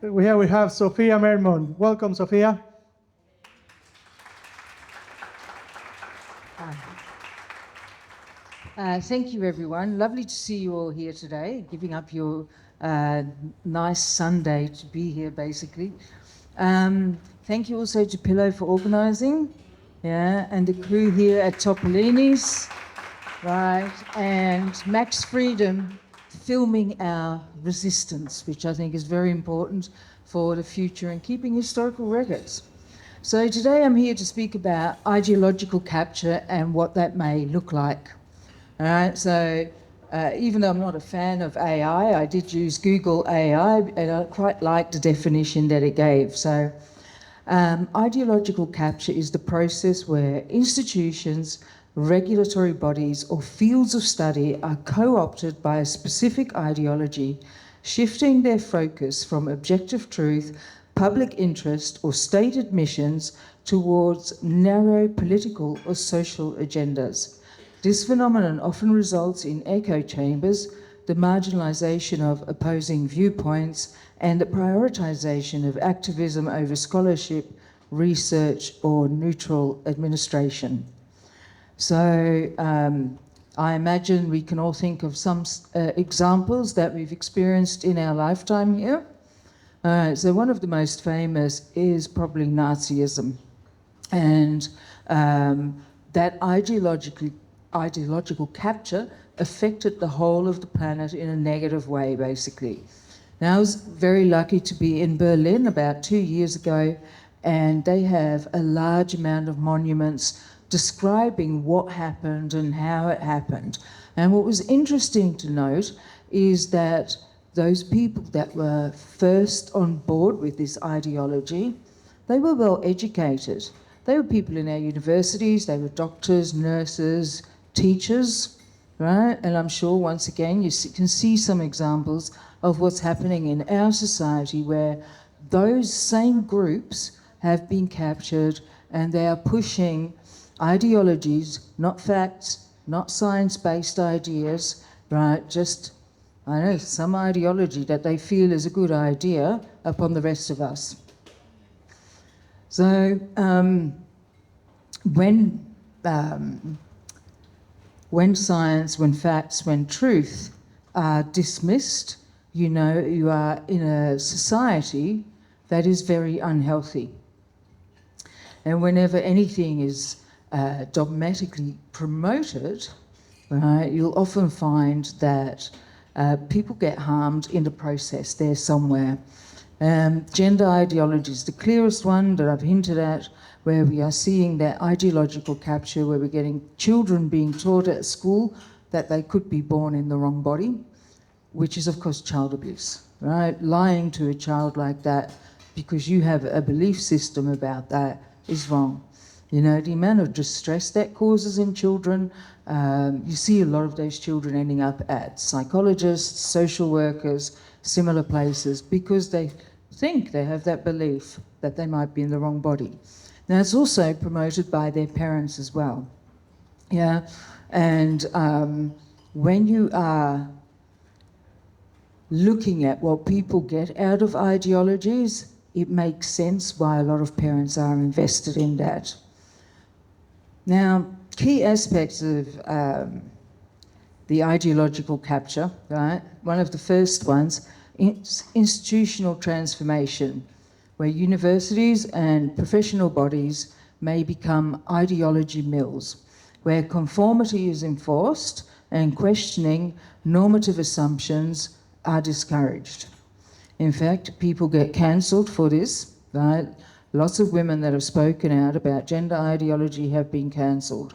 We have Sophia Moermond. Welcome, Sophia. Thank you, everyone. Lovely to see you all here today, giving up your nice Sunday to be here, basically. Thank you also to Pillow for organising, and the crew here at Topolinis, right, and Max Freedom filming our resistance, which I think is very important for the future and keeping historical records. So today I'm here to speak about ideological capture and what that may look like. All right, so even though I'm not a fan of AI, I did use Google AI, and I quite liked the definition that it gave. So ideological capture is the process where institutions, regulatory bodies, or fields of study are co-opted by a specific ideology, shifting their focus from objective truth, public interest, or stated missions towards narrow political or social agendas. This phenomenon often results in echo chambers, the marginalisation of opposing viewpoints, and the prioritisation of activism over scholarship, research, or neutral administration. So I imagine we can all think of some examples that we've experienced in our lifetime here. So one of the most famous is probably Nazism, and that ideological capture affected the whole of the planet in a negative way, basically. Now, I was very lucky to be in Berlin about 2 years ago, and they have a large amount of monuments describing what happened and how it happened. And what was interesting to note is that those people that were first on board with this ideology, they were well educated. They were people in our universities, they were doctors, nurses, teachers, right? And I'm sure, once again, you can see some examples of what's happening in our society where those same groups have been captured and they are pushing ideologies, not facts, not science-based ideas, right? Just, I don't know, some ideology that they feel is a good idea upon the rest of us. So when science, when facts, when truth are dismissed, you know you are in a society that is very unhealthy. And whenever anything is dogmatically promoted, right, you'll often find that people get harmed in the process there somewhere. Gender ideology is the clearest one that I've hinted at, where we are seeing that ideological capture, where we're getting children being taught at school that they could be born in the wrong body, which is, of course, child abuse, right? Lying to a child like that because you have a belief system about that is wrong. You know, the amount of distress that causes in children, you see a lot of those children ending up at psychologists, social workers, similar places, because they think they have that belief that they might be in the wrong body. Now, it's also promoted by their parents as well. Yeah, and when you are looking at what people get out of ideologies, it makes sense why a lot of parents are invested in that. Now, key aspects of the ideological capture, right? One of the first ones is institutional transformation, where universities and professional bodies may become ideology mills, where conformity is enforced and questioning normative assumptions are discouraged. In fact, people get cancelled for this, right? Lots of women that have spoken out about gender ideology have been cancelled.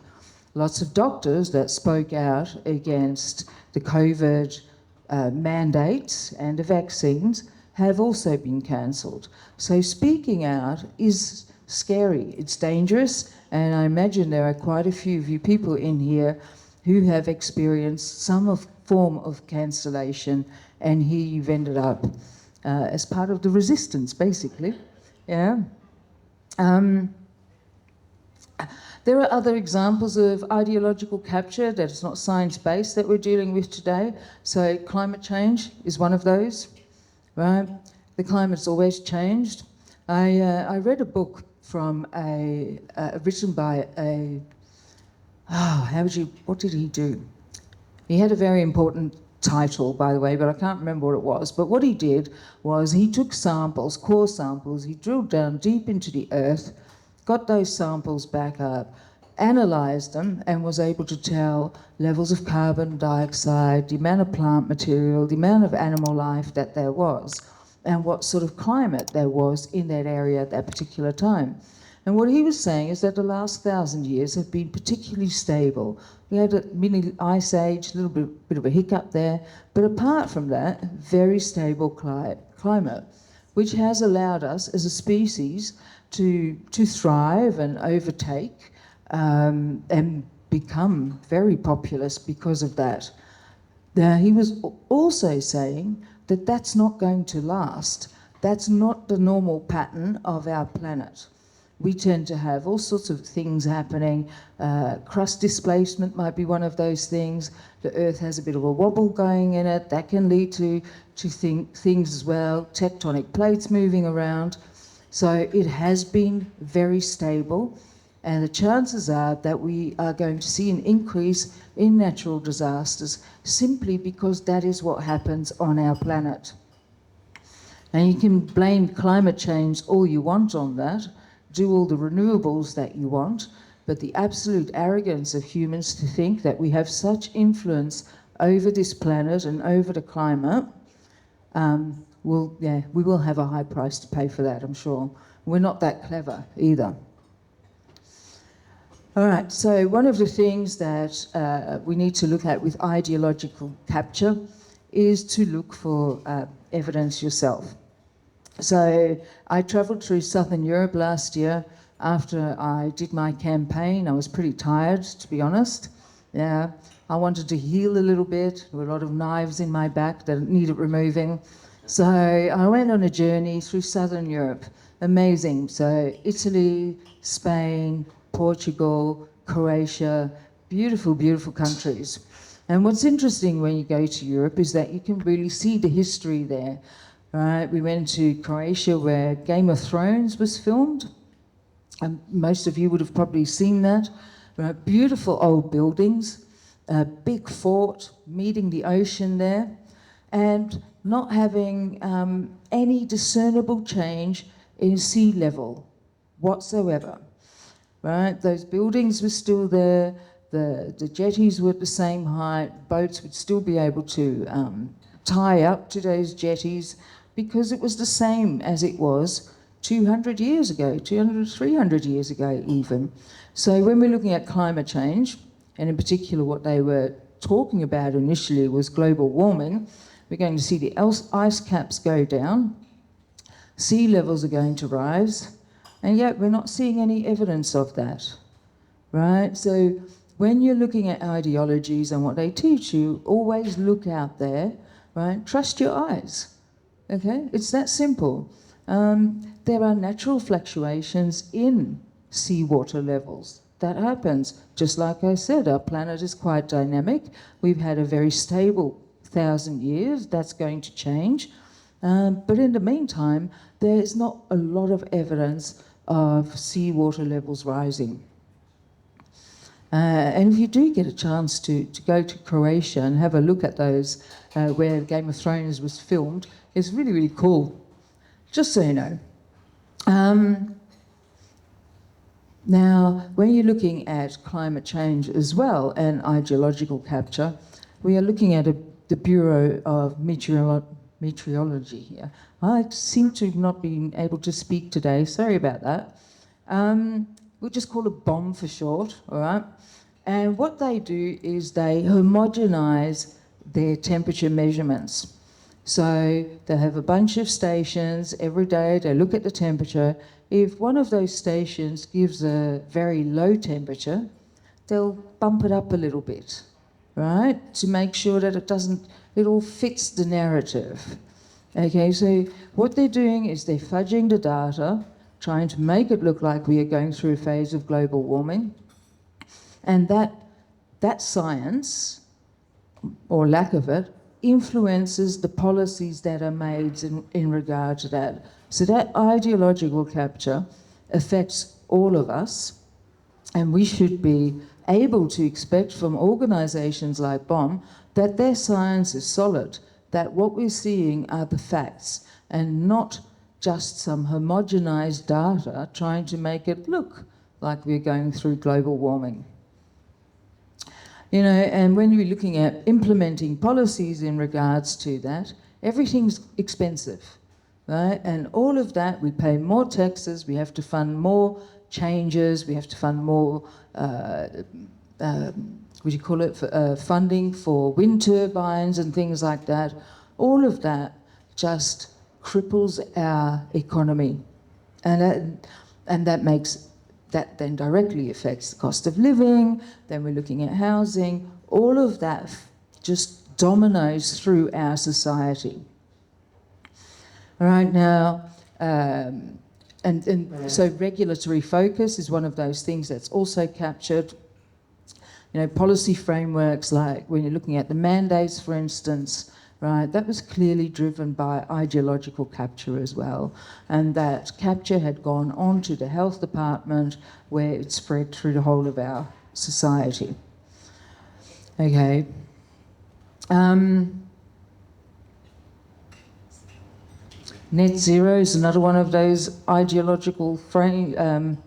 Lots of doctors that spoke out against the COVID mandates and the vaccines have also been cancelled. So speaking out is scary, it's dangerous, and I imagine there are quite a few of you people in here who have experienced some form of cancellation, and here you've ended up as part of the resistance, basically. Yeah. There are other examples of ideological capture that is not science-based that we're dealing with today. So climate change is one of those, right? the climate's always changed. I read a book from written by what did he do? He had a very important title, by the way, but I can't remember what it was. But what he did was he took samples, core samples, he drilled down deep into the earth, got those samples back up, analysed them, and was able to tell levels of carbon dioxide, the amount of plant material, the amount of animal life that there was, and what sort of climate there was in that area at that particular time. And what he was saying is that the last 1,000 years have been particularly stable. We had a mini ice age, a little bit of a hiccup there, but apart from that, very stable climate, which has allowed us as a species to thrive and overtake and become very populous because of that. Now, he was also saying that that's not going to last. That's not the normal pattern of our planet. We tend to have all sorts of things happening. Crust displacement might be one of those things. The Earth has a bit of a wobble going in it. That can lead to things as well. Tectonic plates moving around. So it has been very stable. And the chances are that we are going to see an increase in natural disasters simply because that is what happens on our planet. And you can blame climate change all you want on that, do all the renewables that you want, but the absolute arrogance of humans to think that we have such influence over this planet and over the climate, we will have a high price to pay for that, I'm sure. We're not that clever either. All right, so one of the things that we need to look at with ideological capture is to look for evidence yourself. So I travelled through Southern Europe last year. After I did my campaign, I was pretty tired, to be honest. Yeah, I wanted to heal a little bit. There were a lot of knives in my back that needed removing. So I went on a journey through Southern Europe. Amazing. So Italy, Spain, Portugal, Croatia, beautiful, beautiful countries. And what's interesting when you go to Europe is that you can really see the history there. Right, we went to Croatia where Game of Thrones was filmed, and most of you would have probably seen that. Right, beautiful old buildings, a big fort, meeting the ocean there, and not having any discernible change in sea level whatsoever. Right, those buildings were still there, the jetties were at the same height, boats would still be able to tie up to those jetties, because it was the same as it was 200 years ago, 200, 300 years ago even. So when we're looking at climate change, and in particular what they were talking about initially was global warming, we're going to see the ice caps go down, sea levels are going to rise, and yet we're not seeing any evidence of that, right? So when you're looking at ideologies and what they teach you, always look out there, right? Trust your eyes. Okay, it's that simple. There are natural fluctuations in seawater levels. That happens. Just like I said, our planet is quite dynamic. We've had a very stable 1,000 years. That's going to change. But in the meantime, there's not a lot of evidence of seawater levels rising. And if you do get a chance to go to Croatia and have a look at those where Game of Thrones was filmed, it's really, really cool, just so you know. Now, when you're looking at climate change as well and ideological capture, we are looking at the Bureau of Meteorology here. I seem to have not been able to speak today, sorry about that. We'll just call it BOM for short, all right? And what they do is they homogenise their temperature measurements. So they have a bunch of stations. Every day they look at the temperature. If one of those stations gives a very low temperature, they'll bump it up a little bit, right? To make sure that it all fits the narrative. Okay, so what they're doing is they're fudging the data, trying to make it look like we are going through a phase of global warming. And that science, or lack of it, influences the policies that are made in regard to that. So that ideological capture affects all of us, and we should be able to expect from organisations like BOM that their science is solid, that what we're seeing are the facts and not just some homogenised data trying to make it look like we're going through global warming. You know, and when you're looking at implementing policies in regards to that, everything's expensive, right? And all of that, we pay more taxes, we have to fund more changes, we have to fund more, funding for wind turbines and things like that. All of that just cripples our economy. And that then directly affects the cost of living. Then we're looking at housing. All of that just dominoes through our society. All right, now, so regulatory focus is one of those things that's also captured. You know, policy frameworks, like when you're looking at the mandates, for instance, right, that was clearly driven by ideological capture as well. And that capture had gone on to the health department, where it spread through the whole of our society. Okay. Net zero is another one of those ideological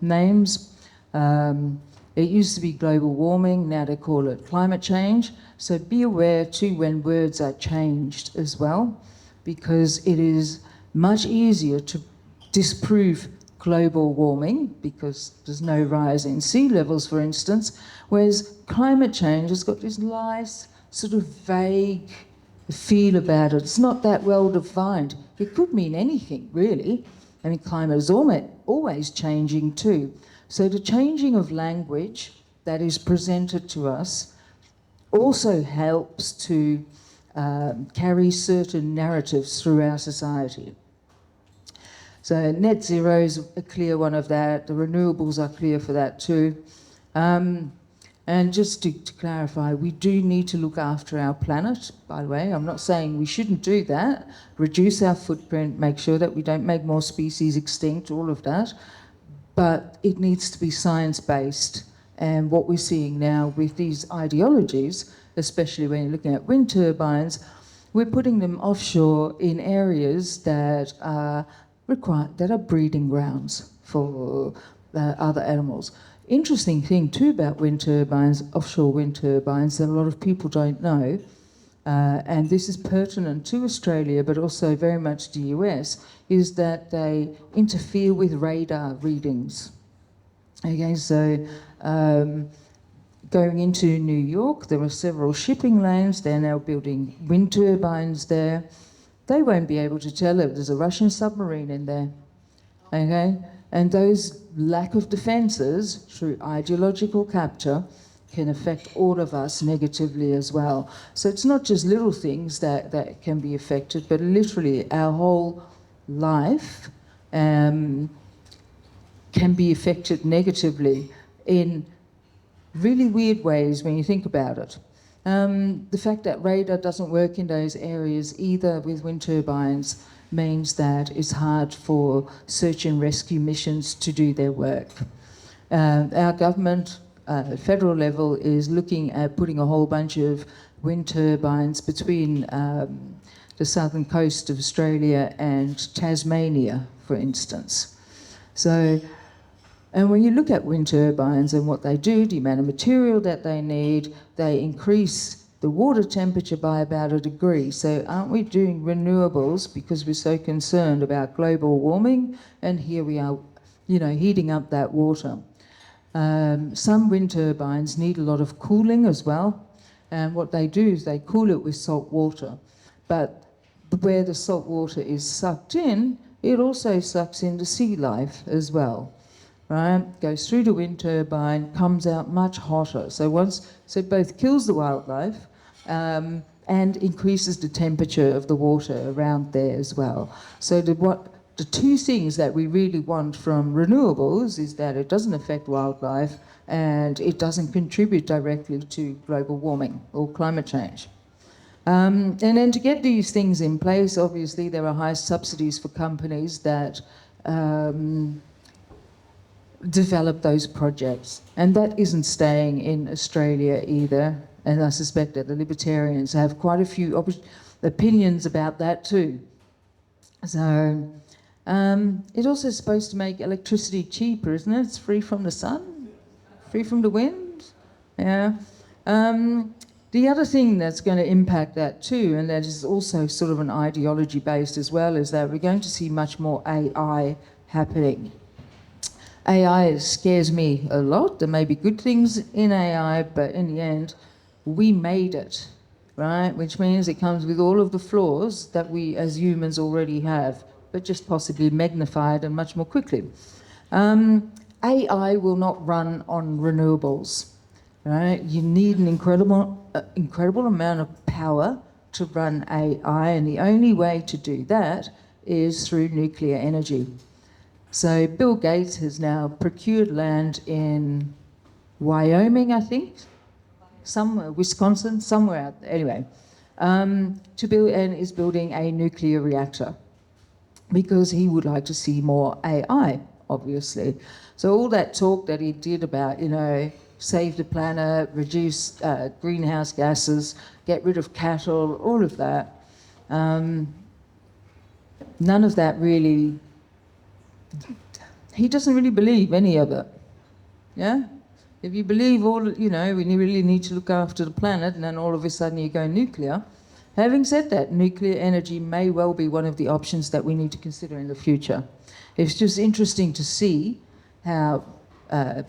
names. It used to be global warming, now they call it climate change. So be aware too when words are changed as well, because it is much easier to disprove global warming because there's no rise in sea levels, for instance, whereas climate change has got this nice sort of vague feel about it. It's not that well defined. It could mean anything, really. I mean, climate is always changing too. So the changing of language that is presented to us also helps to carry certain narratives through our society. So net zero is a clear one of that. The renewables are clear for that too. And just to clarify, we do need to look after our planet, by the way. I'm not saying we shouldn't do that. Reduce our footprint, make sure that we don't make more species extinct, all of that. But it needs to be science-based. And what we're seeing now with these ideologies, especially when you're looking at wind turbines, we're putting them offshore in areas that are breeding grounds for other animals. Interesting thing too about wind turbines, offshore wind turbines, that a lot of people don't know, and this is pertinent to Australia but also very much to the US, is that they interfere with radar readings. Okay, so going into New York, there were several shipping lanes. They're now building wind turbines there. They won't be able to tell if there's a Russian submarine in there. Okay, and those lack of defences through ideological capture can affect all of us negatively as well. So it's not just little things that can be affected, but literally our whole life can be affected negatively in really weird ways when you think about it. The fact that radar doesn't work in those areas either with wind turbines means that it's hard for search and rescue missions to do their work. Our government, federal level, is looking at putting a whole bunch of wind turbines between the southern coast of Australia and Tasmania, for instance. So, and when you look at wind turbines and what they do, the amount of material that they need, they increase the water temperature by about 1 degree. So aren't we doing renewables because we're so concerned about global warming? And here we are, you know, heating up that water. Some wind turbines need a lot of cooling as well. And what they do is they cool it with salt water. But where the salt water is sucked in, it also sucks into sea life as well. Right? Goes through the wind turbine, comes out much hotter. So it both kills the wildlife and increases the temperature of the water around there as well. So the two things that we really want from renewables is that it doesn't affect wildlife and it doesn't contribute directly to global warming or climate change. And then to get these things in place, obviously there are high subsidies for companies that develop those projects. And that isn't staying in Australia either. And I suspect that the libertarians have quite a few opinions about that too. So it's also supposed to make electricity cheaper, isn't it? It's free from the sun, free from the wind. Yeah. The other thing that's going to impact that too, and that is also sort of an ideology based as well, is that we're going to see much more AI happening. AI scares me a lot. There may be good things in AI, but in the end, we made it, right? Which means it comes with all of the flaws that we as humans already have, but just possibly magnified and much more quickly. AI will not run on renewables, right? You need an incredible amount of power to run AI, and the only way to do that is through nuclear energy. So Bill Gates has now procured land in Wyoming, I think, somewhere, Wisconsin, somewhere out there, anyway, to build, and is building a nuclear reactor because he would like to see more AI, obviously. So all that talk that he did about, you know, save the planet, reduce greenhouse gases, get rid of cattle, all of that, none of that really, he doesn't really believe any of it, yeah? If you believe all, you know, we really need to look after the planet, and then all of a sudden you go nuclear. Having said that, nuclear energy may well be one of the options that we need to consider in the future. It's just interesting to see how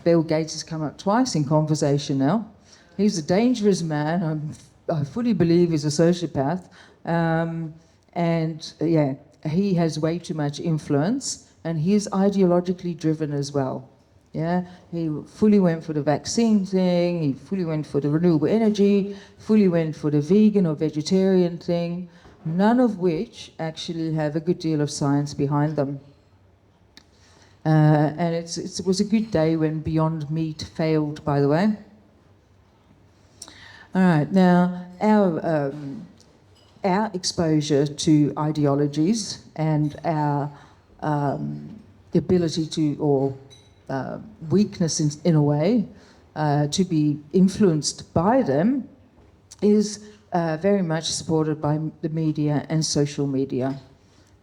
Bill Gates has come up twice in conversation now. He's a dangerous man. I fully believe he's a sociopath. And yeah, he has way too much influence, and he's ideologically driven as well. Yeah, he fully went for the vaccine thing, he fully went for the renewable energy, fully went for the vegan or vegetarian thing, none of which actually have a good deal of science behind them. And it was a good day when Beyond Meat failed, by the way. All right, now our exposure to ideologies and our ability to, or weakness in a way, to be influenced by them is very much supported by the media and social media.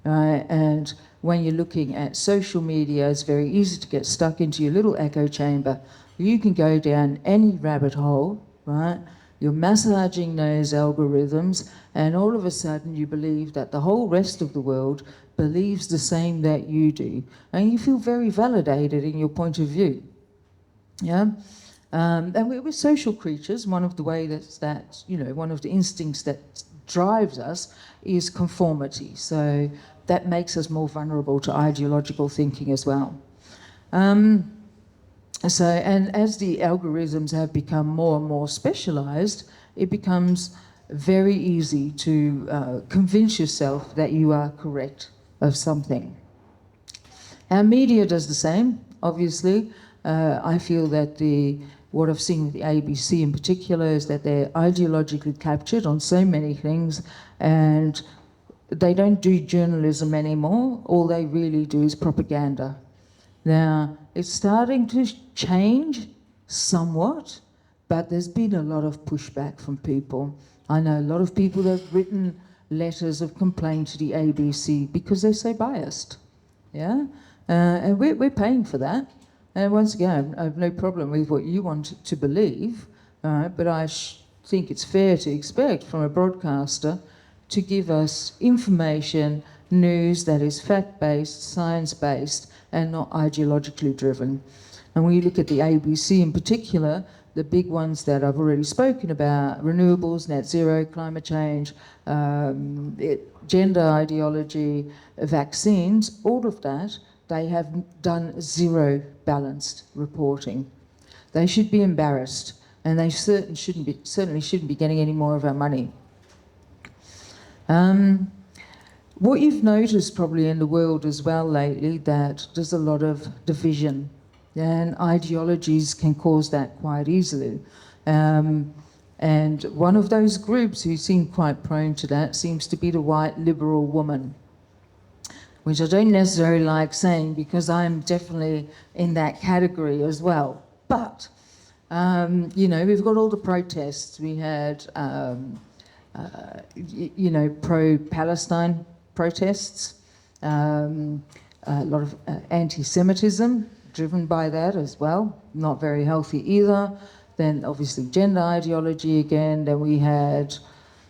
And when you're looking at social media, it's very easy to get stuck into your little echo chamber. You can go down any rabbit hole, right? You're massaging those algorithms, and all of a sudden you believe that the whole rest of the world believes the same that you do, and you feel very validated in your point of view. Yeah, and we're social creatures. One of the ways that you know, one of the instincts that drives us is conformity. So that makes us more vulnerable to ideological thinking as well. So, and as the algorithms have become more and more specialized, it becomes very easy to convince yourself that you are correct of something. Our media does the same, obviously. I feel that what I've seen with the ABC in particular is that they're ideologically captured on so many things, and they don't do journalism anymore. All they really do is propaganda. Now, it's starting to change somewhat, but there's been a lot of pushback from people. I know a lot of people that have written letters of complaint to the ABC because they're so biased, yeah? And we're paying for that. And once again, I have no problem with what you want to believe, but I think it's fair to expect from a broadcaster to give us information, news that is fact-based, science-based, and not ideologically driven. And when you look at the ABC in particular, the big ones that I've already spoken about, renewables, net zero, climate change, gender ideology, vaccines, all of that, they have done zero balanced reporting. They should be embarrassed, and they certainly shouldn't be getting any more of our money. What you've noticed probably in the world as well lately, that there's a lot of division, and ideologies can cause that quite easily. And one of those groups who seem quite prone to that seems to be the white liberal woman, which I don't necessarily like saying because I'm definitely in that category as well. But, you know, we've got all the protests. We had, you know, pro-Palestine protests, a lot of anti-Semitism driven by that as well, not very healthy either. Then obviously gender ideology again. Then we had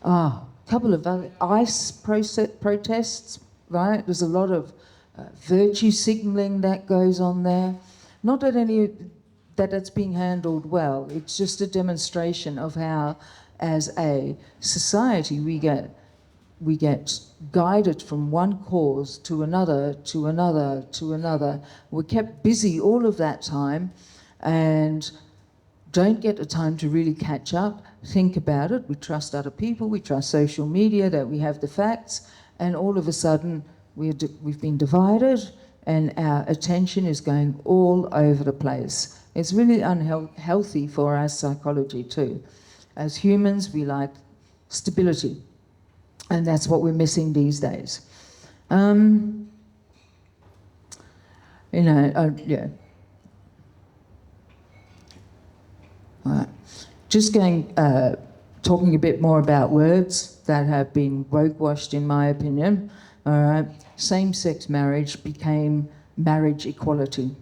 a couple of other ICE protests, right? There's a lot of virtue signalling that goes on there. Not that that's being handled well. It's just a demonstration of how, as a society, we get guided from one cause to another, to another, to another. We're kept busy all of that time and don't get the time to really catch up, think about it. We trust other people, we trust social media, that we have the facts, and all of a sudden we've been divided and our attention is going all over the place. It's really unhealthy for our psychology too. As humans, we like stability, and that's what we're missing these days. You know, yeah. All right. Just talking a bit more about words that have been woke-washed, in my opinion. All right. Same-sex marriage became marriage equality.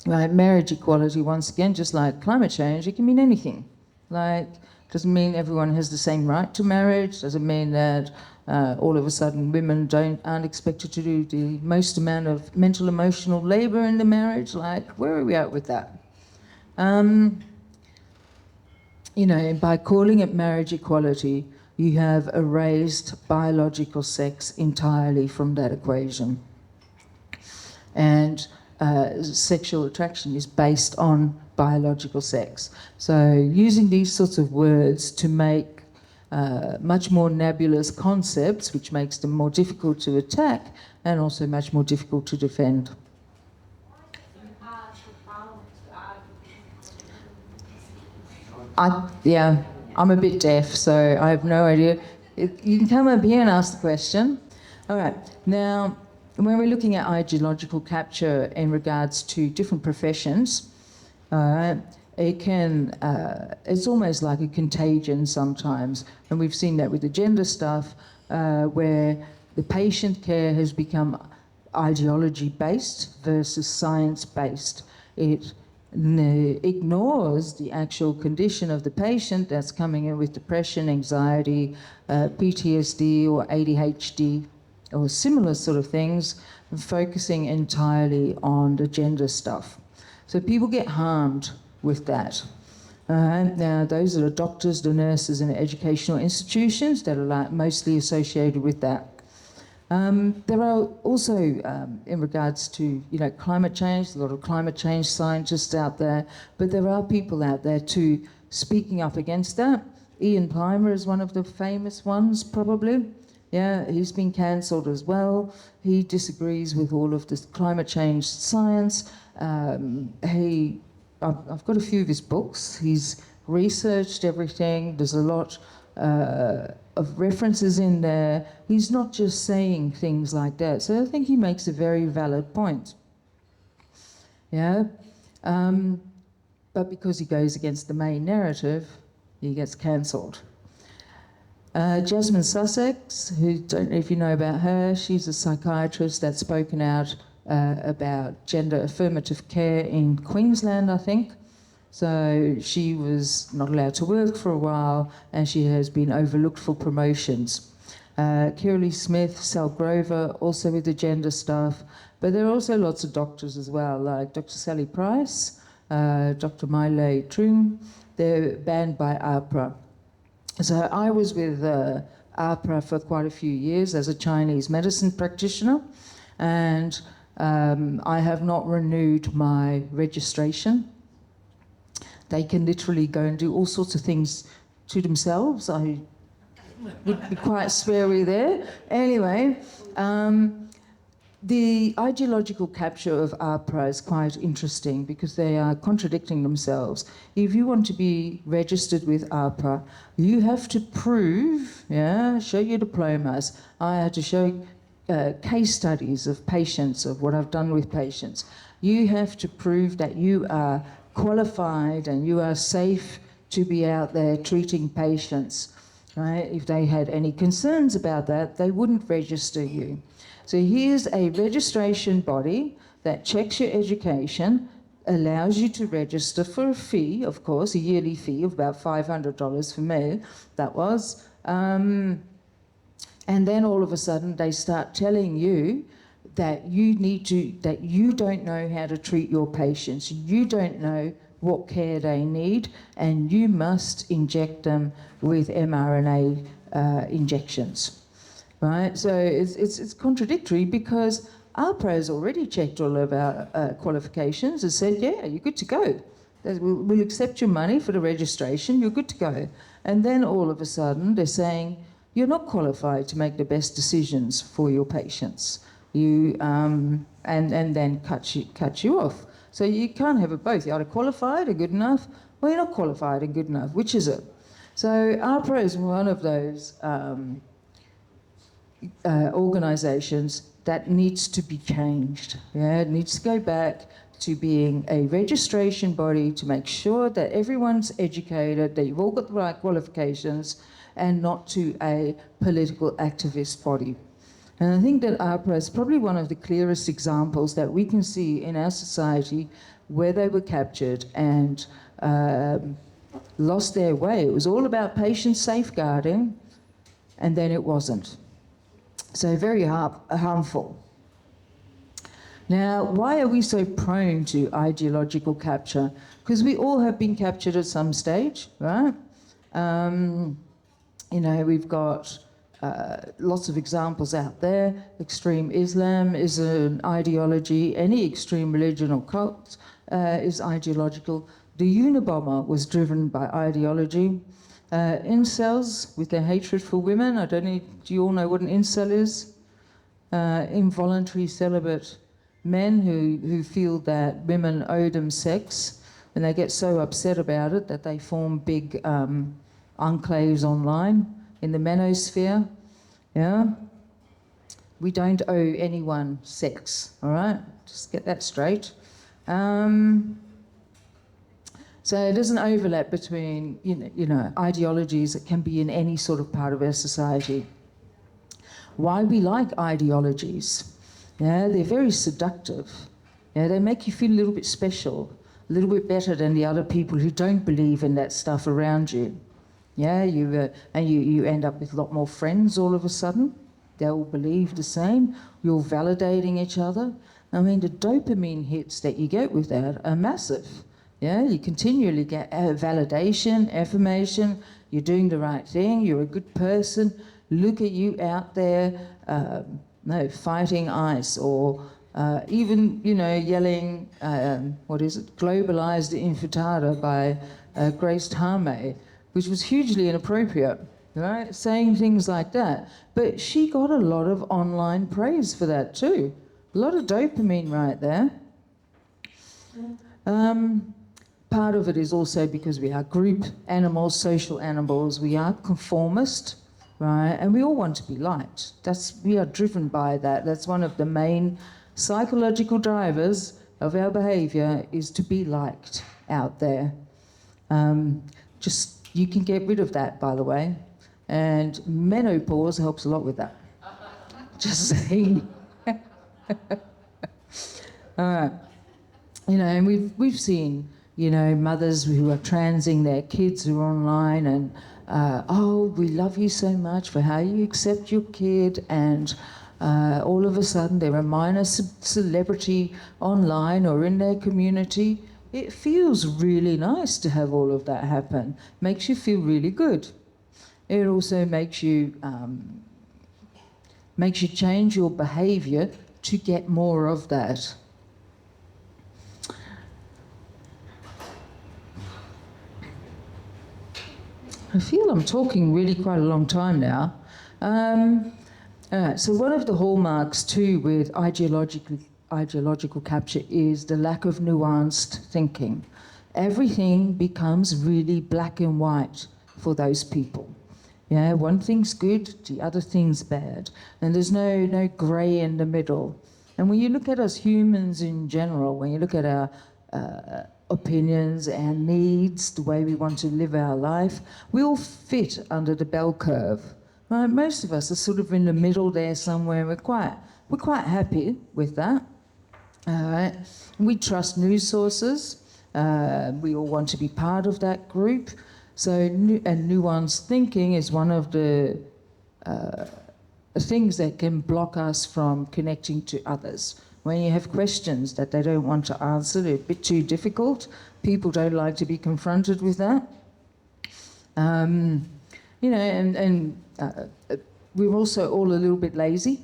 Right. Marriage equality, once again, just like climate change, it can mean anything. Like, doesn't mean everyone has the same right to marriage. Doesn't mean that all of a sudden women aren't expected to do the most amount of mental, emotional labour in the marriage. Like, where are we at with that? You know, by calling it marriage equality, you have erased biological sex entirely from that equation. And sexual attraction is based on biological sex. So using these sorts of words to make much more nebulous concepts, which makes them more difficult to attack and also much more difficult to defend. I'm a bit deaf, so I have no idea. You can come up here and ask the question. All right, now, when we're looking at ideological capture in regards to different professions, it's almost like a contagion sometimes, and we've seen that with the gender stuff, where the patient care has become ideology-based versus science-based. It ignores the actual condition of the patient that's coming in with depression, anxiety, PTSD or ADHD or similar sort of things, focusing entirely on the gender stuff. So people get harmed with that. Now, those are the doctors, the nurses and the educational institutions that are mostly associated with that. There are also, in regards to, you know, climate change, a lot of climate change scientists out there, but there are people out there too speaking up against that. Ian Plimer is one of the famous ones, probably. Yeah, he's been cancelled as well. He disagrees with all of this climate change science. I've got a few of his books. He's researched everything. There's a lot of references in there. He's not just saying things like that. So I think he makes a very valid point. Yeah. But because he goes against the main narrative, he gets cancelled. Jasmine Sussex, who don't know if you know about her, she's a psychiatrist that's spoken out about gender affirmative care in Queensland, I think. So she was not allowed to work for a while and she has been overlooked for promotions. Kirley Smith, Sal Grover, also with the gender stuff. But there are also lots of doctors as well, like Dr. Sally Price, Dr. Maile Trung. They're banned by APRA. So I was with APRA for quite a few years as a Chinese medicine practitioner, and I have not renewed my registration. They can literally go and do all sorts of things to themselves. I would be quite sweary there. Anyway, The ideological capture of APRA is quite interesting because they are contradicting themselves. If you want to be registered with APRA, you have to prove, show your diplomas. I had to show case studies of patients, of what I've done with patients. You have to prove that you are qualified and you are safe to be out there treating patients. Right? If they had any concerns about that, they wouldn't register you. So here's a registration body that checks your education, allows you to register for a fee, of course, a yearly fee of about $500 for me, that was. And then all of a sudden they start telling you that that you don't know how to treat your patients. You don't know what care they need, and you must inject them with mRNA injections. Right, so it's contradictory because APRA has already checked all of our qualifications and said, yeah, you're good to go. We'll accept your money for the registration, you're good to go. And then all of a sudden they're saying, you're not qualified to make the best decisions for your patients. And then cut you off. So you can't have it both. You're either qualified or good enough, or you're not qualified and good enough. Which is it? So APRA is one of those organisations that needs to be changed. Yeah, it needs to go back to being a registration body to make sure that everyone's educated, that you've all got the right qualifications, and not to a political activist body. And I think that APRA is probably one of the clearest examples that we can see in our society where they were captured and lost their way. It was all about patient safeguarding, and then it wasn't. So very harmful. Now, why are we so prone to ideological capture? Because we all have been captured at some stage, right? We've got lots of examples out there. Extreme Islam is an ideology. Any extreme religion or cult is ideological. The Unabomber was driven by ideology. Incels, with their hatred for women, I don't know, do you all know what an incel is? Involuntary celibate men who feel that women owe them sex, and they get so upset about it that they form big enclaves online in the manosphere. Yeah? We don't owe anyone sex, all right? Just get that straight. So there's an overlap between, ideologies that can be in any sort of part of our society. Why we like ideologies? Yeah, they're very seductive. Yeah, they make you feel a little bit special, a little bit better than the other people who don't believe in that stuff around you. Yeah, you end up with a lot more friends all of a sudden. They all believe the same. You're validating each other. I mean, the dopamine hits that you get with that are massive. Yeah, you continually get validation, affirmation, you're doing the right thing, you're a good person, look at you out there, fighting ICE, or even, yelling, globalized infantada by Grace Tame, which was hugely inappropriate, right? Saying things like that. But she got a lot of online praise for that too. A lot of dopamine right there. Part of it is also because we are group animals, social animals. We are conformist, right? And we all want to be liked. We are driven by that. That's one of the main psychological drivers of our behaviour, is to be liked out there. You can get rid of that, by the way. And menopause helps a lot with that. Just saying. All right. And we've seen, mothers who are transing their kids who are online and, we love you so much for how you accept your kid, and all of a sudden they're a minor celebrity online or in their community. It feels really nice to have all of that happen. Makes you feel really good. It also makes you change your behaviour to get more of that. I feel I'm talking really quite a long time now. So one of the hallmarks too with ideological capture is the lack of nuanced thinking. Everything becomes really black and white for those people. Yeah, one thing's good, the other thing's bad, and there's no grey in the middle. And when you look at us humans in general, when you look at our opinions, our needs, the way we want to live our life, we all fit under the bell curve. Right? Most of us are sort of in the middle there somewhere. We're quite happy with that. We trust news sources. We all want to be part of that group. So, and nuanced thinking is one of the things that can block us from connecting to others. When you have questions that they don't want to answer, they're a bit too difficult. People don't like to be confronted with that. You know, and we're also all a little bit lazy,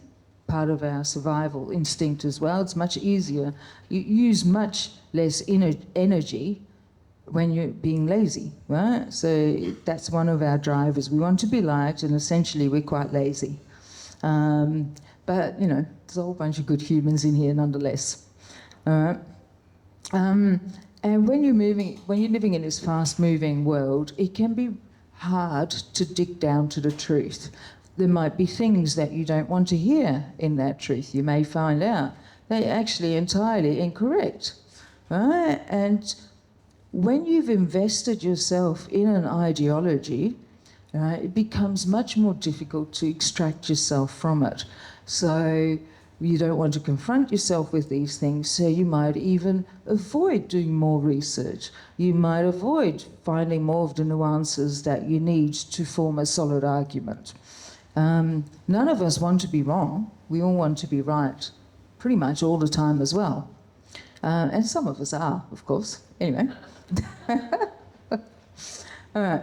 part of our survival instinct as well. It's much easier. You use much less energy when you're being lazy, right? So that's one of our drivers. We want to be liked, and essentially we're quite lazy. But, you know, there's a whole bunch of good humans in here nonetheless. And when you're living in this fast-moving world, it can be hard to dig down to the truth. There might be things that you don't want to hear in that truth. You may find out they're actually entirely incorrect, right? And when you've invested yourself in an ideology, right, it becomes much more difficult to extract yourself from it. So you don't want to confront yourself with these things, so you might even avoid doing more research. You might avoid finding more of the nuances that you need to form a solid argument. None of us want to be wrong. We all want to be right, pretty much all the time as well. And some of us are, of course. Anyway. All right.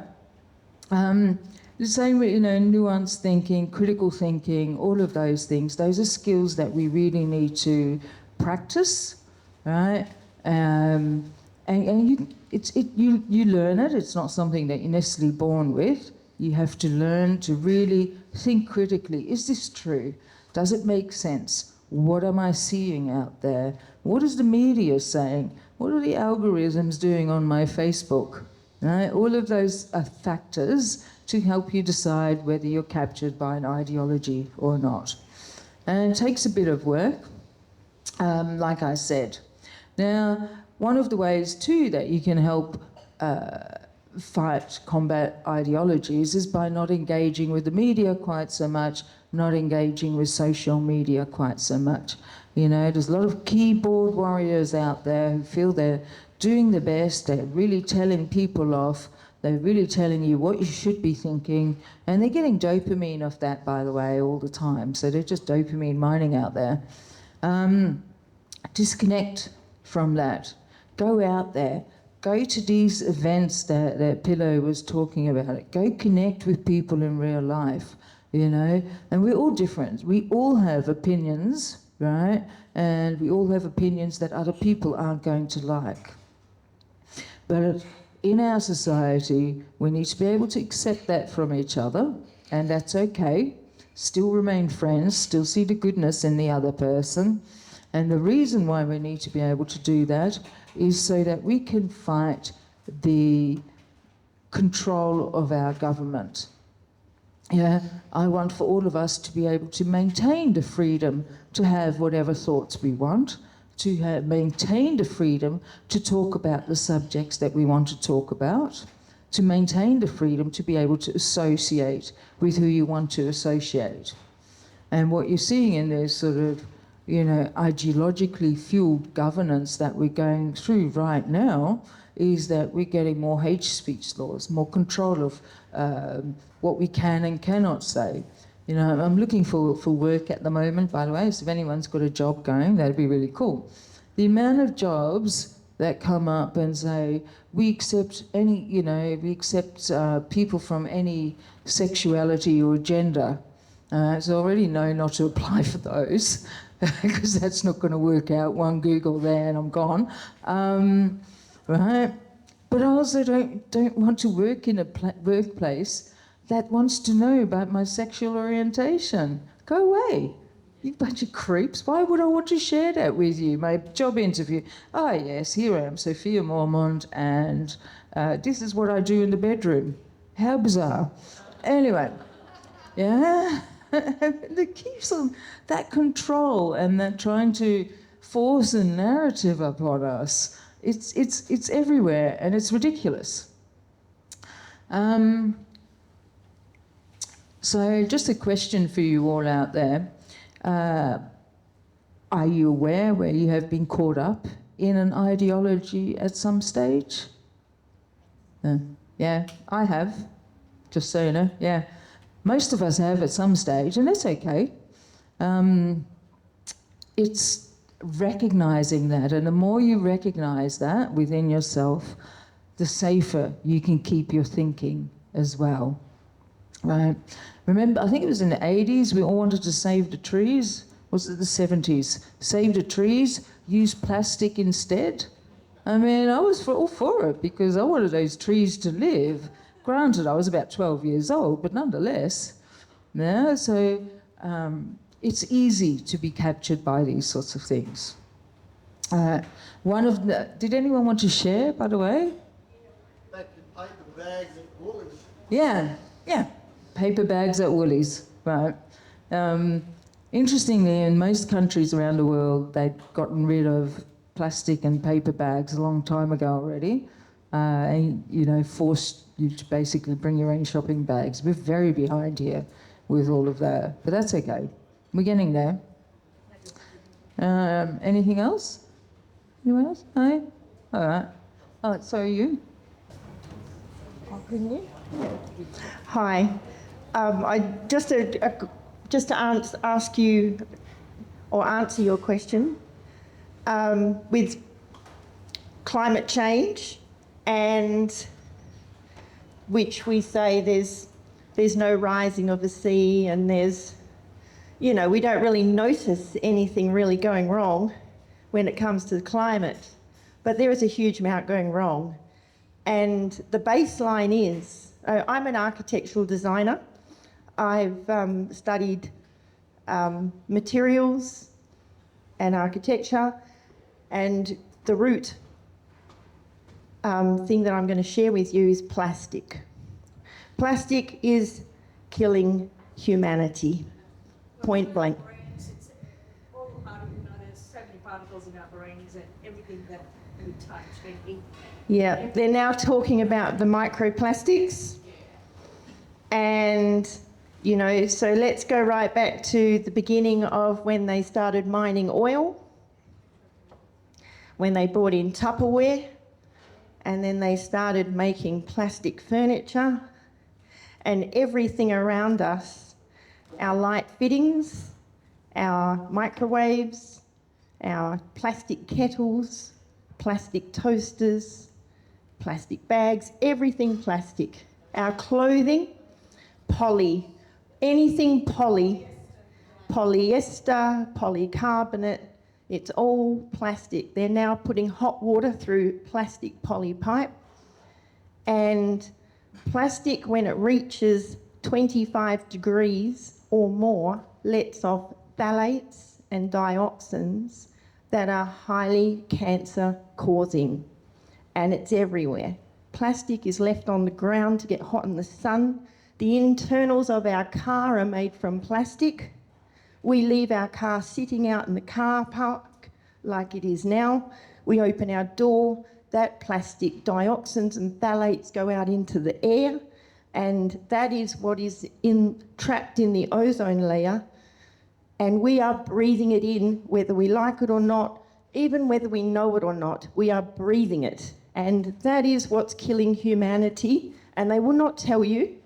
The same with, you know, nuanced thinking, critical thinking, all of those things. Those are skills that we really need to practice, right? And you learn it. It's not something that you're necessarily born with. You have to learn to really think critically. Is this true? Does it make sense? What am I seeing out there? What is the media saying? What are the algorithms doing on my Facebook? Right? All of those are factors to help you decide whether you're captured by an ideology or not. And it takes a bit of work, like I said. Now, one of the ways too that you can help combat ideologies is by not engaging with the media quite so much, not engaging with social media quite so much. You know, there's a lot of keyboard warriors out there who feel they're doing the best, they're really telling people off, they're really telling you what you should be thinking, and they're getting dopamine off that, by the way, all the time. So they're just dopamine mining out there. Disconnect from that. Go out there. Go to these events that Pillow was talking about. Go connect with people in real life, you know. And we're all different. We all have opinions, right? And we all have opinions that other people aren't going to like. But in our society, we need to be able to accept that from each other, and that's okay. Still remain friends, still see the goodness in the other person. And the reason why we need to be able to do that is so that we can fight the control of our government. Yeah, I want for all of us to be able to maintain the freedom to have whatever thoughts we want, to maintain the freedom to talk about the subjects that we want to talk about, to maintain the freedom to be able to associate with who you want to associate. And what you're seeing in this sort of, you know, ideologically fueled governance that we're going through right now is that we're getting more hate speech laws, more control of what we can and cannot say. You know, I'm looking for work at the moment, by the way, so if anyone's got a job going, that'd be really cool. The amount of jobs that come up and say, we accept any, you know, we accept people from any sexuality or gender. So I already know not to apply for those because that's not going to work out. One Google there and I'm gone. Right? But I also don't want to work in a workplace that wants to know about my sexual orientation. Go away. You bunch of creeps. Why would I want to share that with you? My job interview. Oh, yes, here I am, Sophia Moermond, and this is what I do in the bedroom. How bizarre. Anyway, yeah. It keeps on that control and that trying to force a narrative upon us. It's everywhere, and it's ridiculous. So just a question for you all out there. Are you aware where you have been caught up in an ideology at some stage? Yeah, I have, just so you know, yeah. Most of us have at some stage, and that's okay. It's recognizing that, and the more you recognize that within yourself, the safer you can keep your thinking as well. Right. Remember, I think it was in the 80s, we all wanted to save the trees. Was it the 70s? Save the trees, use plastic instead. I mean, I was all for it because I wanted those trees to live. Granted, I was about 12 years old, but nonetheless. Yeah, so it's easy to be captured by these sorts of things. Did anyone want to share, by the way? Like the paper bags at Woolies. Yeah. Paper bags at Woolies, right. Interestingly, in most countries around the world, they'd gotten rid of plastic and paper bags a long time ago already, and, forced you to basically bring your own shopping bags. We're very behind here with all of that, but that's okay. We're getting there. Anything else? Anyone else? No? All right. Oh, so you? Hi. I just to ask you or answer your question with climate change, and which we say there's no rising of the sea, and there's, we don't really notice anything really going wrong when it comes to the climate, but there is a huge amount going wrong. And the baseline is, I'm an architectural designer. I've studied materials and architecture, and the root thing that I'm going to share with you is plastic. Plastic is killing humanity, point blank. It's all part of there's so many particles in our brains and everything that we touch and eat. Yeah, they're now talking about the microplastics. And, so let's go right back to the beginning of when they started mining oil, when they brought in Tupperware, and then they started making plastic furniture, and everything around us, our light fittings, our microwaves, our plastic kettles, plastic toasters, plastic bags, everything plastic. Our clothing, poly, anything poly, polyester, polycarbonate, it's all plastic. They're now putting hot water through plastic poly pipe, and plastic, when it reaches 25 degrees or more, lets off phthalates and dioxins that are highly cancer causing, and it's everywhere. Plastic is left on the ground to get hot in the sun. The internals of our car are made from plastic. We leave our car sitting out in the car park like it is now. We open our door, that plastic dioxins and phthalates go out into the air, and that is what is trapped in the ozone layer, and we are breathing it in whether we like it or not, even whether we know it or not, we are breathing it. And that is what's killing humanity, and they will not tell you,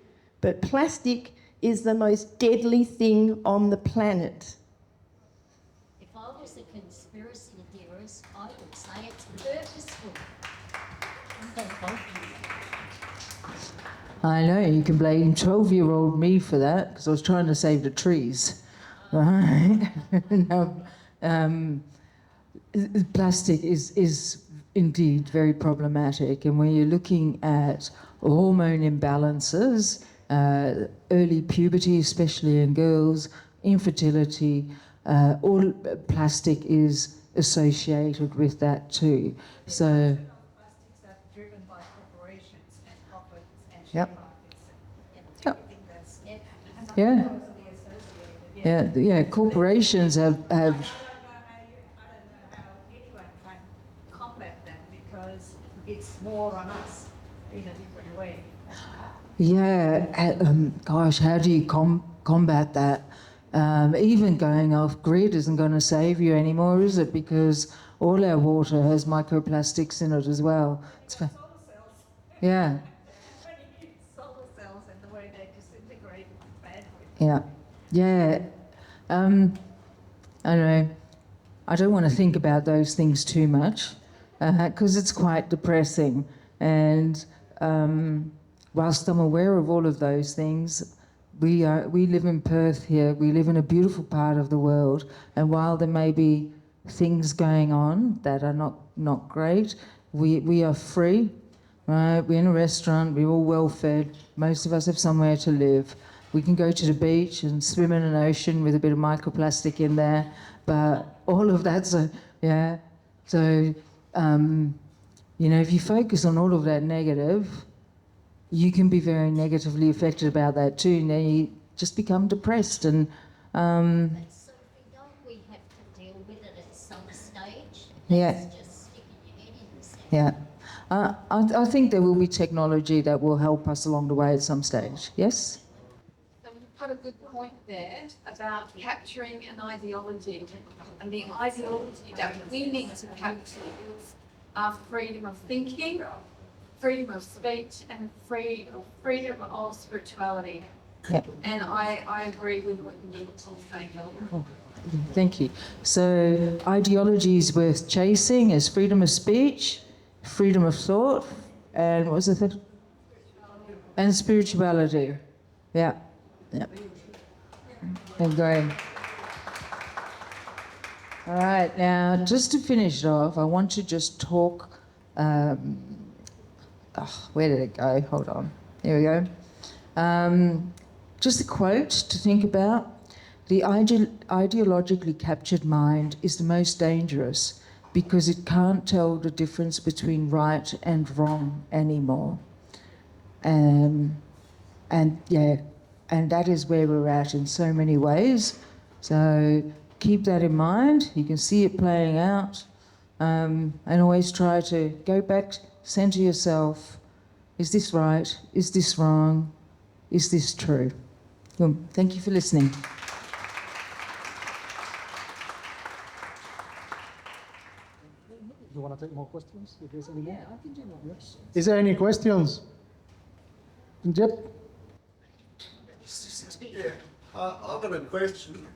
but plastic is the most deadly thing on the planet. If I was a conspiracy theorist, I would say it's purposeful. I know, you can blame 12-year-old me for that, because I was trying to save the trees. Right? No, plastic is indeed very problematic, and when you're looking at hormone imbalances, early puberty, especially in girls, infertility, all plastic is associated with that too. So, Plastics are driven by corporations and profits and Yep. share markets. Yep. I think that's yeah, closely associated. yeah, corporations have I don't know how anyone can combat that because it's more on us in a different way. yeah, gosh, how do you combat that? Even going off grid isn't going to save you anymore, is it? Because all our water has microplastics in it as well. Solar cells. Yeah, When you use solar cells and the way they disintegrate badly. yeah, yeah. I don't know. I don't want to think about those things too much because it's quite depressing. And whilst I'm aware of all of those things, we live in Perth here. We live in a beautiful part of the world, and while there may be things going on that are not great, we are free, right? We're in a restaurant. We're all well fed. Most of us have somewhere to live. We can go to the beach and swim in an ocean with a bit of microplastic in there, but all of that's yeah. So if you focus on all of that negative, you can be very negatively affected about that too, and then you just become depressed. And But Sophie, don't we have to deal with it at some stage? Yeah. That's just sticking your head in the sand. yeah, I think there will be technology that will help us along the way at some stage. Yes. So you've got a good point there about capturing an ideology. And the ideology that we need to capture is freedom of thinking, freedom of speech, and freedom of spirituality. Yeah. And I agree with what you need to say. Thank you. So ideologies worth chasing is freedom of speech, freedom of thought, and what was the third? And spirituality. Yeah. Yeah. Agree. All right. Now, just to finish it off, I want to just talk. Where did it go? Hold on. Here we go. Just a quote to think about. The ideologically captured mind is the most dangerous because it can't tell the difference between right and wrong anymore. And that is where we're at in so many ways. So keep that in mind. You can see it playing out. And always try to go back, center yourself. Is this right? Is this wrong? Is this true? Well, thank you for listening. You want to take more questions? If there's any more? I can do more questions. Is there any questions? Yep. Yeah, I've got a question.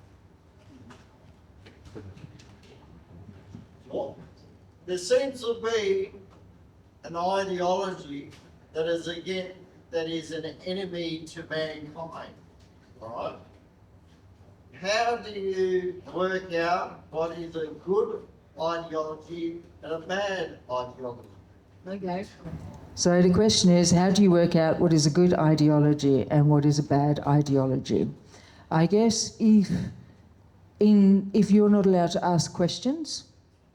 What? There seems to be an ideology that is an enemy to mankind, right? How do you work out what is a good ideology and a bad ideology? Okay. So the question is, how do you work out what is a good ideology and what is a bad ideology? I guess if you're not allowed to ask questions,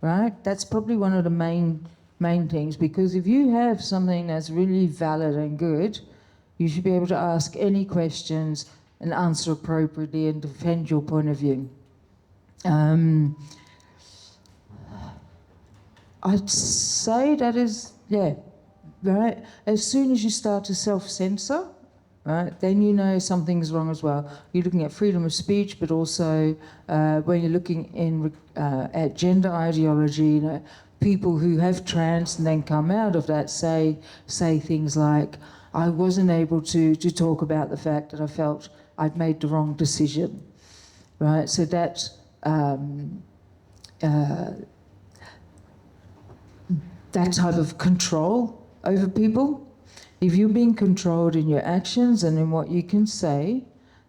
right, that's probably one of the main things, because if you have something that's really valid and good, you should be able to ask any questions and answer appropriately and defend your point of view. I'd say that is, right? As soon as you start to self-censor, right, then you know something's wrong as well. You're looking at freedom of speech, but also when you're looking at gender ideology, people who have trans and then come out of that say things like, I wasn't able to talk about the fact that I felt I'd made the wrong decision, right? So that that type of control over people. If you're being controlled in your actions and in what you can say,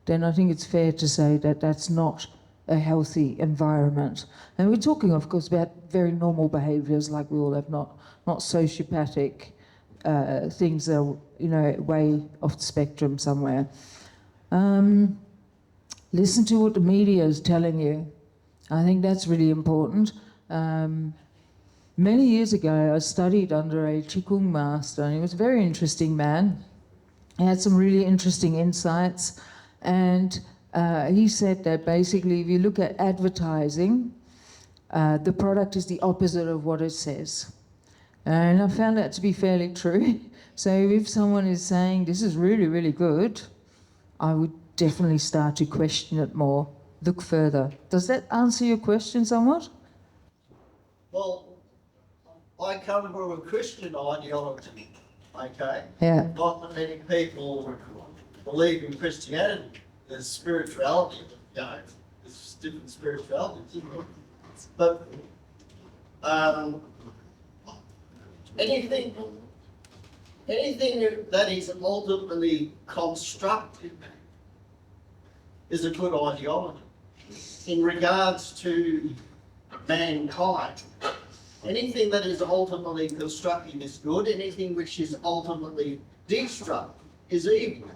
then I think it's fair to say that that's not a healthy environment. And we're talking, of course, about very normal behaviours, like we all have, not sociopathic things that are, way off the spectrum somewhere. Listen to what the media is telling you. I think that's really important. Many years ago, I studied under a Qigong master, and he was a very interesting man. He had some really interesting insights, and he said that basically, if you look at advertising, the product is the opposite of what it says. And I found that to be fairly true. So if someone is saying, this is really, really good, I would definitely start to question it more, look further. Does that answer your question somewhat? Well, I come from a Christian ideology, okay? Yeah. Not that many people believe in Christianity. There's spirituality, you know, there's different spiritualities. But anything that is ultimately constructive is a good ideology. In regards to mankind, anything that is ultimately constructive is good, anything which is ultimately destructive is evil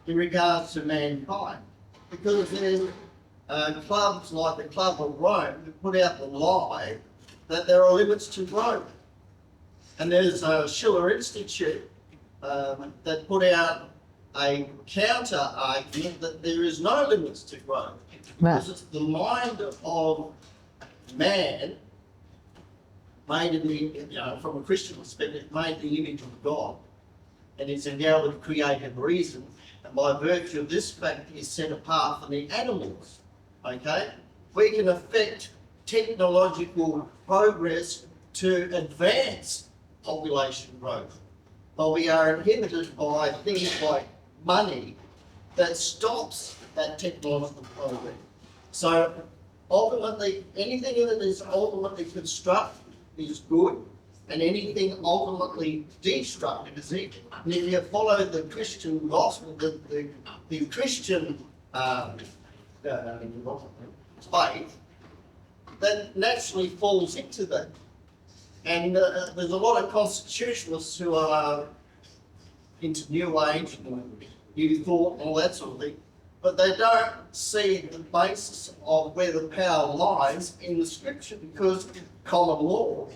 in regards to mankind. Because there's clubs like the Club of Rome that put out the lie that there are limits to growth. And there's a Schiller Institute that put out a counter argument that there is no limits to growth. Because it's the mind of man made in the, you know, from a Christian perspective, made the image of God. And it's endowed with creative reason. And by virtue of this fact, is set apart from the animals. Okay? We can affect technological progress to advance population growth. But we are inhibited by things like money that stops that technological progress. So ultimately, anything that is ultimately constructive is good, and anything ultimately destructive is evil. And if you follow the Christian gospel, the Christian faith, that naturally falls into that. And there's a lot of constitutionalists who are into New Age and New Thought and all that sort of thing, but they don't see the basis of where the power lies in the scripture, because common law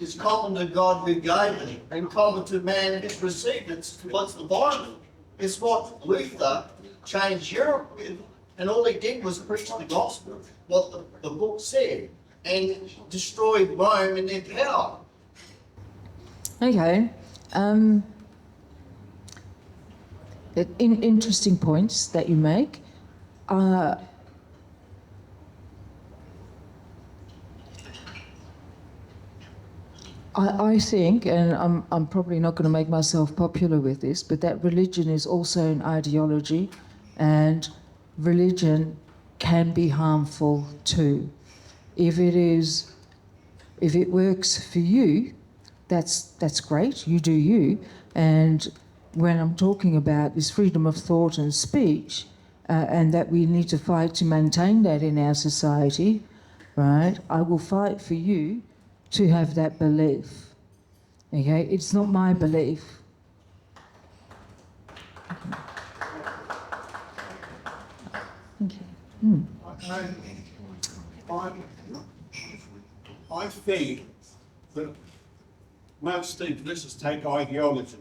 is common to God who gave it and common to man who received it. It's what's the Bible. It's what Luther changed Europe with, and all he did was preach the gospel, what the book said, and destroyed Rome and their power. Okay. Interesting points that you make. I think, and I'm probably not going to make myself popular with this, but that religion is also an ideology, and religion can be harmful too. If it works for you, that's great. You do you. And when I'm talking about this freedom of thought and speech, and that we need to fight to maintain that in our society, right? I will fight for you to have that belief. Okay, it's not my belief. Okay. I think that most things, let's just take ideologies,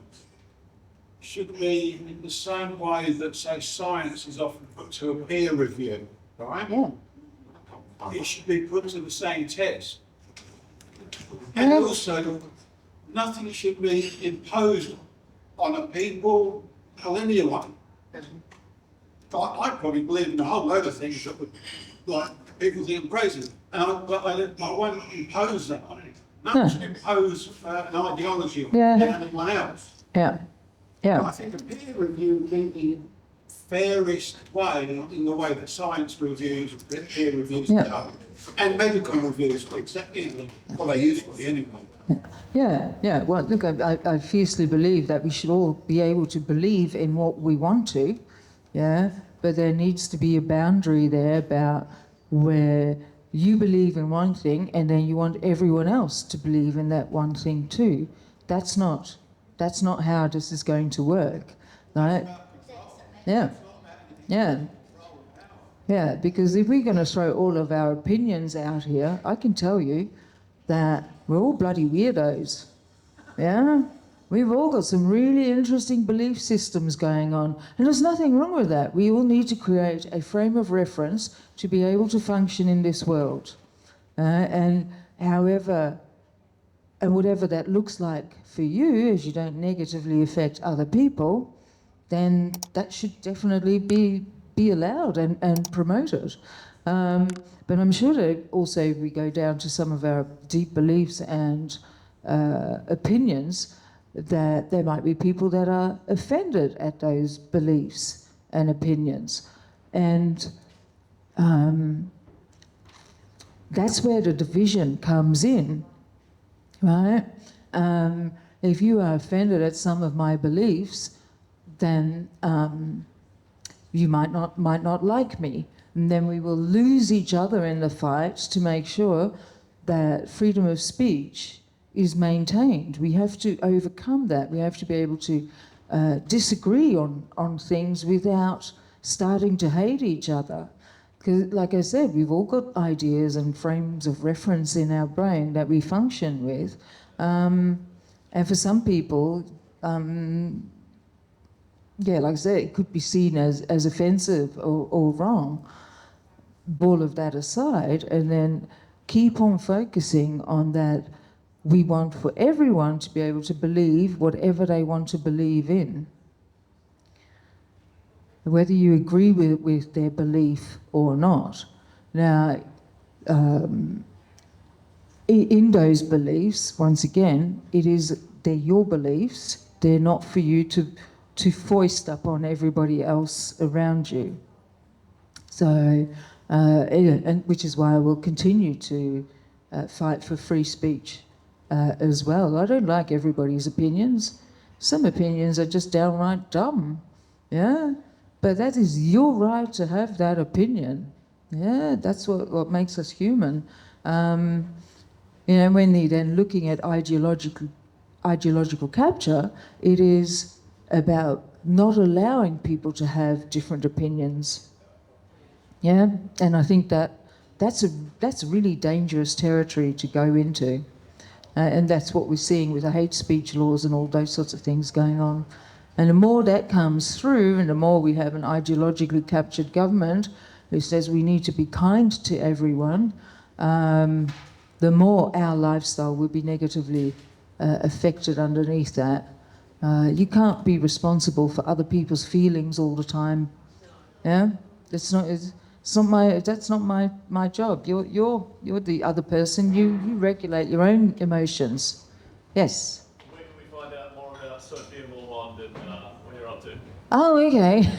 should be in the same way that, say, science is often put to a peer review, right? Yeah. It should be put to the same test. And also, nothing should be imposed on a people or anyone. I probably believe in a whole load of things that would, like, people think crazy, but I won't impose that on it. No one should impose an ideology on anyone else. Yeah. Yeah. I think a peer review is the fairest way, in the way that science reviews, peer reviews are done, and medical reviews, exactly what they used to be anyway. Yeah. Well, look, I fiercely believe that we should all be able to believe in what we want to, yeah, but there needs to be a boundary there about where you believe in one thing and then you want everyone else to believe in that one thing too. That's not how this is going to work, right? Yeah. Yeah, because if we're going to throw all of our opinions out here, I can tell you that we're all bloody weirdos. Yeah? We've all got some really interesting belief systems going on. And there's nothing wrong with that. We all need to create a frame of reference to be able to function in this world. And whatever that looks like for you, as you don't negatively affect other people, then that should definitely be allowed and promoted. But I'm sure that also if we go down to some of our deep beliefs and opinions, that there might be people that are offended at those beliefs and opinions. And that's where the division comes in, right? If you are offended at some of my beliefs, then you might not like me. And then we will lose each other in the fight to make sure that freedom of speech is maintained. We have to overcome that. We have to be able to disagree on things without starting to hate each other. Because, like I said, we've all got ideas and frames of reference in our brain that we function with. And for some people, yeah, like I said, it could be seen as offensive or wrong. All of that aside, and then keep on focusing on that. We want for everyone to be able to believe whatever they want to believe in. Whether you agree with their belief or not. Now, in those beliefs, once again, they're your beliefs. They're not for you to foist up on everybody else around you. So, and which is why I will continue to fight for free speech as well. I don't like everybody's opinions. Some opinions are just downright dumb, yeah? But that is your right to have that opinion. Yeah, that's what makes us human. You know, when you're then looking at ideological capture, it is about not allowing people to have different opinions. Yeah, and I think that's really dangerous territory to go into. And that's what we're seeing with the hate speech laws and all those sorts of things going on. And the more that comes through, and the more we have an ideologically captured government who says we need to be kind to everyone, the more our lifestyle will be negatively affected underneath that. You can't be responsible for other people's feelings all the time. Yeah, that's not my job. You're the other person. You regulate your own emotions. Yes. Where can we find out more about Sophia Moermond and what you're up to? Oh, okay.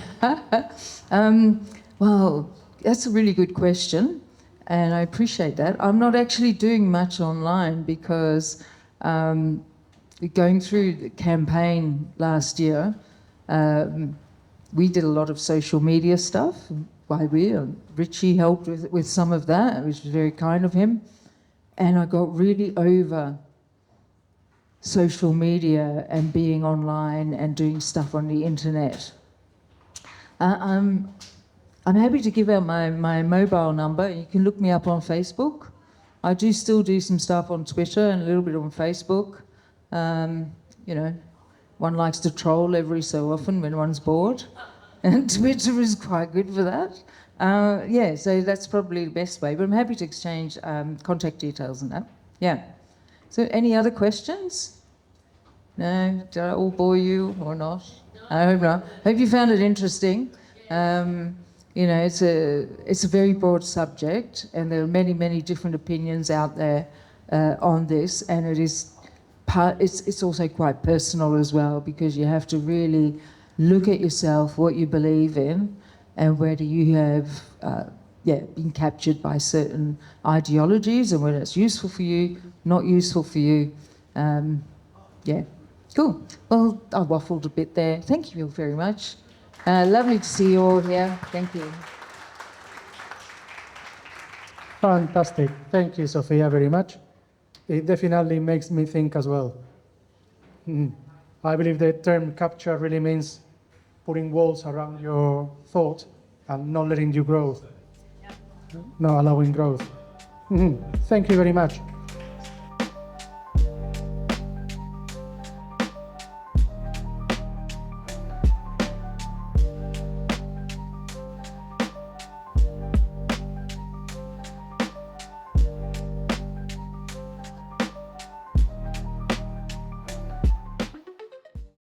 Well, that's a really good question, and I appreciate that. I'm not actually doing much online because going through the campaign last year, we did a lot of social media stuff. Richie helped with some of that, which was very kind of him. And I got really over social media and being online and doing stuff on the internet. I'm happy to give out my mobile number. You can look me up on Facebook. I do still do some stuff on Twitter and a little bit on Facebook. You know, one likes to troll every so often when one's bored. And Twitter is quite good for that. Yeah, so that's probably the best way. But I'm happy to exchange contact details and that. Yeah. So any other questions? No? Did I all bore you or not? I hope not. Hope you found it interesting. You know, it's a very broad subject, and there are many, many different opinions out there on this, and it's also quite personal as well, because you have to really look at yourself, what you believe in, and whether you have been captured by certain ideologies, and whether it's useful for you, not useful for you. Yeah, cool. Well, I waffled a bit there. Thank you all very much. Lovely to see you all here. Thank you. Fantastic. Thank you, Sophia, very much. It definitely makes me think as well. I believe the term capture really means putting walls around your thought and not letting you grow. not allowing growth. Thank you very much.